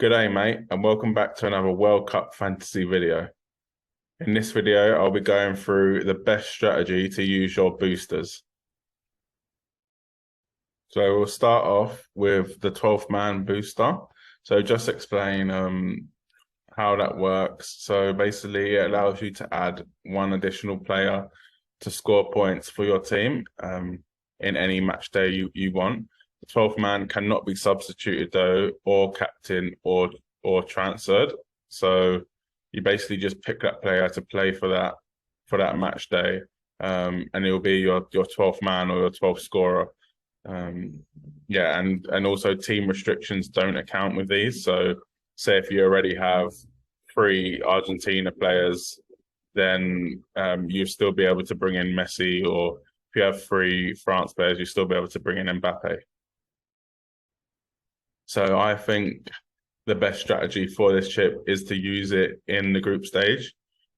Good day, mate, and welcome back to another World Cup fantasy video. In this video, I'll be going through the best strategy to use your boosters. So we'll start off with the 12th man booster. So just explain how that works. So basically, it allows you to add one additional player to score points for your team in any match day you want. The 12th man cannot be substituted though, or captain or transferred. So you basically just pick that player to play for that match day, and it will be your 12th man or your 12th scorer. Yeah, and also team restrictions don't account with these. So say if you already have 3 Argentina players, then you'll still be able to bring in Messi, or if you have 3 France players, you'll still be able to bring in Mbappe. So I think the best strategy for this chip is to use it in the group stage.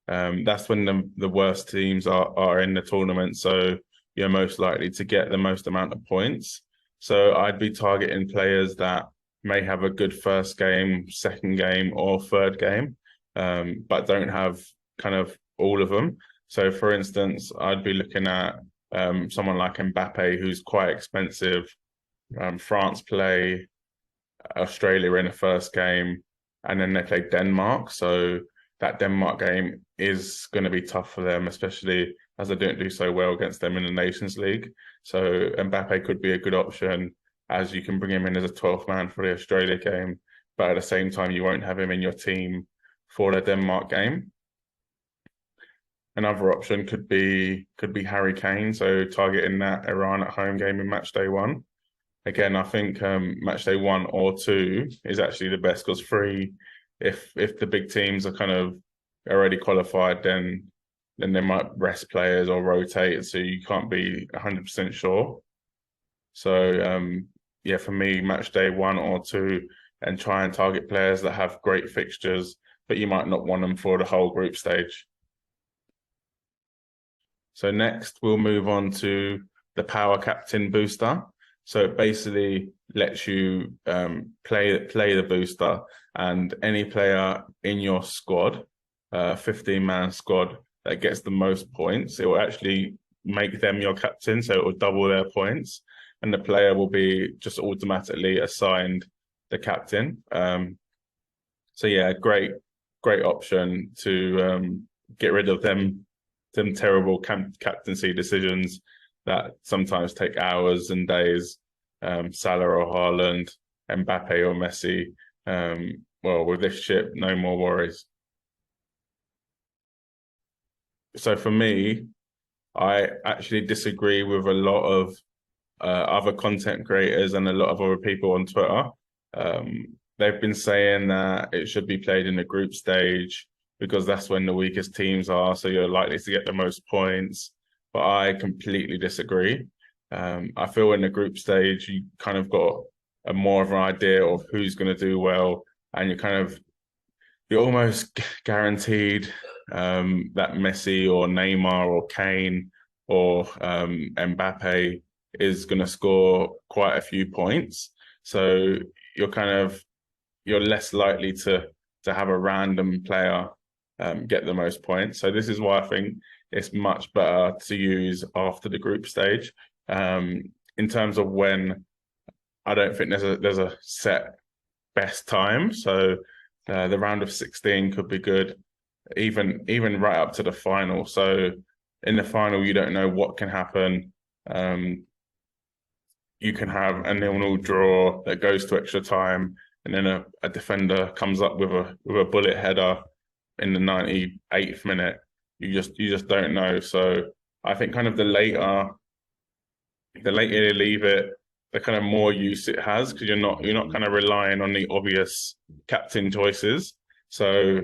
That's when the worst teams are in the tournament, so you're most likely to get the most amount of points. So I'd be targeting players that may have a good first game, second game, or third game, but don't have kind of all of them. So for instance, I'd be looking at someone like Mbappe, who's quite expensive. France play Australia in the first game, and then they play Denmark. So that Denmark game is going to be tough for them, especially as they don't do so well against them in the Nations League. So Mbappe could be a good option, as you can bring him in as a 12th man for the Australia game, but at the same time, you won't have him in your team for the Denmark game. Another option could be Harry Kane, so targeting that Iran at home game in match day 1. Again, I think match day 1 or 2 is actually the best, because 3, if the big teams are kind of already qualified, then they might rest players or rotate, so you can't be 100% sure. So yeah, for me, match day 1 or 2, and try and target players that have great fixtures, but you might not want them for the whole group stage. So next, we'll move on to the Power Captain booster. So it basically lets you play the booster, and any player in your squad, 15-man squad, that gets the most points, it will actually make them your captain, so it will double their points, and the player will be just automatically assigned the captain. So yeah, great option to get rid of them terrible captaincy decisions that sometimes take hours and days. Salah or Haaland, Mbappe or Messi. Well, with this chip, no more worries. So for me, I actually disagree with a lot of other content creators and a lot of other people on Twitter. They've been saying that it should be played in the group stage because that's when the weakest teams are, so you're likely to get the most points. But I completely disagree. I feel in the group stage, you kind of got a more of an idea of who's going to do well, and you're almost guaranteed that Messi or Neymar or Kane or Mbappe is going to score quite a few points. So you're less likely to have a random player get the most points. So this is why I think it's much better to use after the group stage. In terms of when, I don't think there's a set best time. So the round of 16 could be good, even right up to the final. So in the final, you don't know what can happen. You can have a 0-0 draw that goes to extra time, and then a defender comes up with a bullet header in the 98th minute. You just don't know. So I think kind of the later you leave it, the kind of more use it has, because you're not kind of relying on the obvious captain choices. So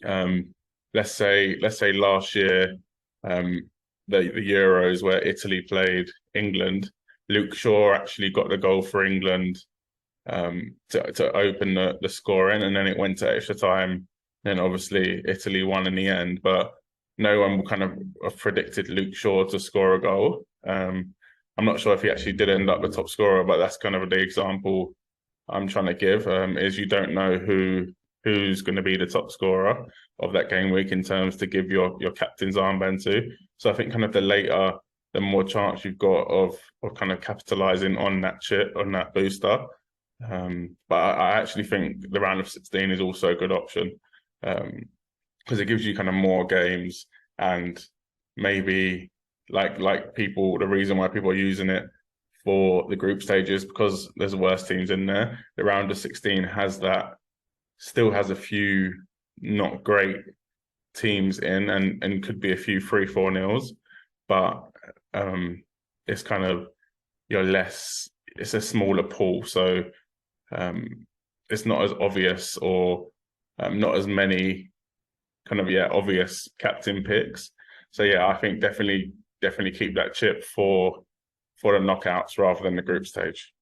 let's say last year, the Euros where Italy played England, Luke Shaw actually got the goal for England to open the scoring, and then it went to extra time. Then obviously Italy won in the end, but no one kind of predicted Luke Shaw to score a goal. I'm not sure if he actually did end up the top scorer, but that's kind of the example I'm trying to give is you don't know who's going to be the top scorer of that game week in terms to give your captain's armband to. So I think kind of the later, the more chance you've got of kind of capitalizing on that chip, on that booster. But I actually think the round of 16 is also a good option because it gives you kind of more games and maybe like people, the reason why people are using it for the group stages because there's worse teams in there. The round of 16 still has a few not great teams in and could be a few 3-4-0s, but it's kind of it's a smaller pool, so it's not as obvious or not as many kind of obvious captain picks. So I think definitely keep that chip for the knockouts rather than the group stage.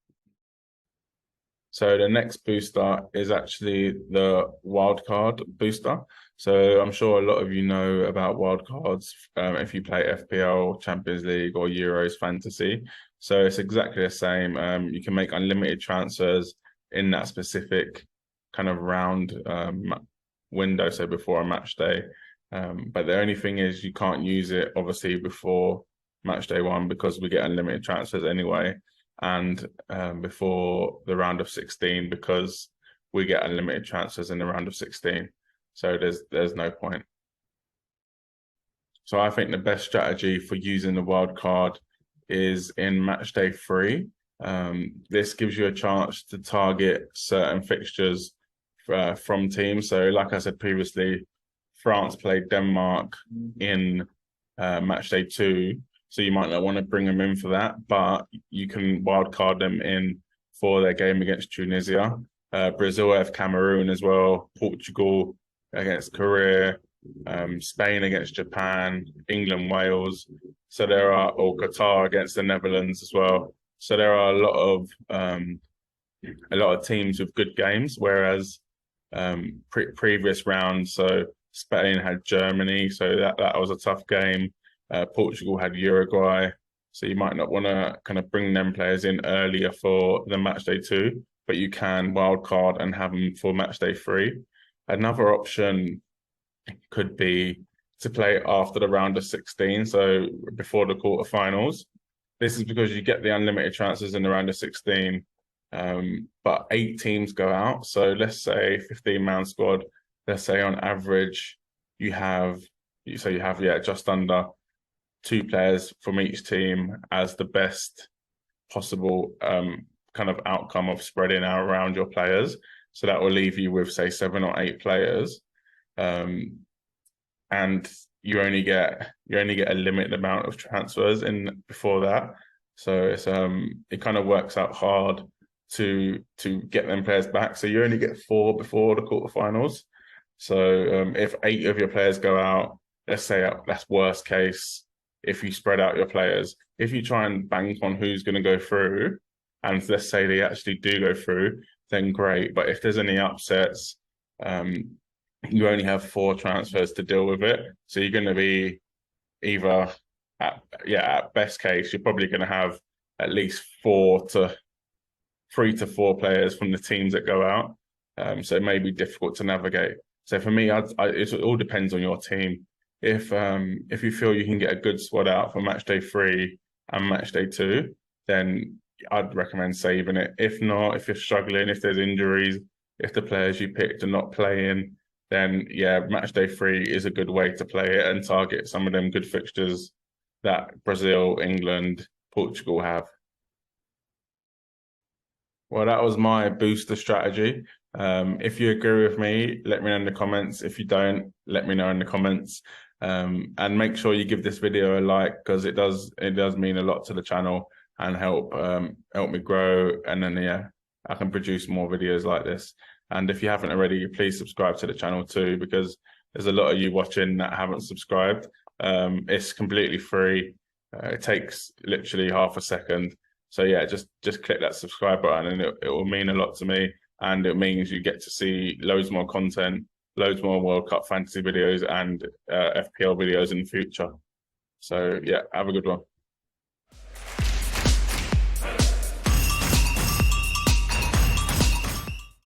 So the next booster is actually the wildcard booster. So I'm sure a lot of you know about wildcards if you play FPL, Champions League or Euros Fantasy. So it's exactly the same. You can make unlimited transfers in that specific kind of round window, so before a match day. But the only thing is you can't use it obviously before match day 1 because we get unlimited transfers anyway, and before the round of 16 because we get unlimited transfers in the round of 16. So there's no point. So I think the best strategy for using the wild card is in match day 3. This gives you a chance to target certain fixtures from teams. So like I said previously, France played Denmark in match day 2. So you might not want to bring them in for that, but you can wildcard them in for their game against Tunisia. Brazil have Cameroon as well, Portugal against Korea, Spain against Japan, England, Wales. So or Qatar against the Netherlands as well. So there are a lot of teams with good games, whereas previous rounds, so Spain had Germany, so that was a tough game. Portugal had Uruguay, so you might not want to kind of bring them players in earlier for the match day 2, but you can wildcard and have them for match day 3. Another option could be to play after the round of 16, so before the quarterfinals. This is because you get the unlimited chances in the round of 16, but 8 teams go out. So let's say 15-man squad. Let's say on average you have just under 2 players from each team as the best possible kind of outcome of spreading out around your players. So that will leave you with say 7 or 8 players, and you only get a limited amount of transfers in before that. So it's it kind of works out hard to get them players back. So you only get 4 before the quarterfinals. So if 8 of your players go out, let's say that's worst case. If you spread out your players, if you try and bank on who's going to go through, and let's say they actually do go through, then great. But if there's any upsets, you only have 4 transfers to deal with it. So you're going to be either at best case, you're probably going to have at least 3 to 4 players from the teams that go out. So it may be difficult to navigate. So for me, it all depends on your team. If you feel you can get a good squad out for match day 3 and match day 2, then I'd recommend saving it. If not, if you're struggling, if there's injuries, if the players you picked are not playing, then match day 3 is a good way to play it and target some of them good fixtures that Brazil, England, Portugal have. Well, that was my booster strategy. If you agree with me, let me know in the comments. If you don't, let me know in the comments. And make sure you give this video a like because it does mean a lot to the channel and help me grow. And then I can produce more videos like this. And if you haven't already, please subscribe to the channel too, because there's a lot of you watching that haven't subscribed. It's completely free. It takes literally half a second. So just click that subscribe button and it will mean a lot to me. And it means you get to see loads more content, loads more World Cup fantasy videos and FPL videos in the future. So have a good one.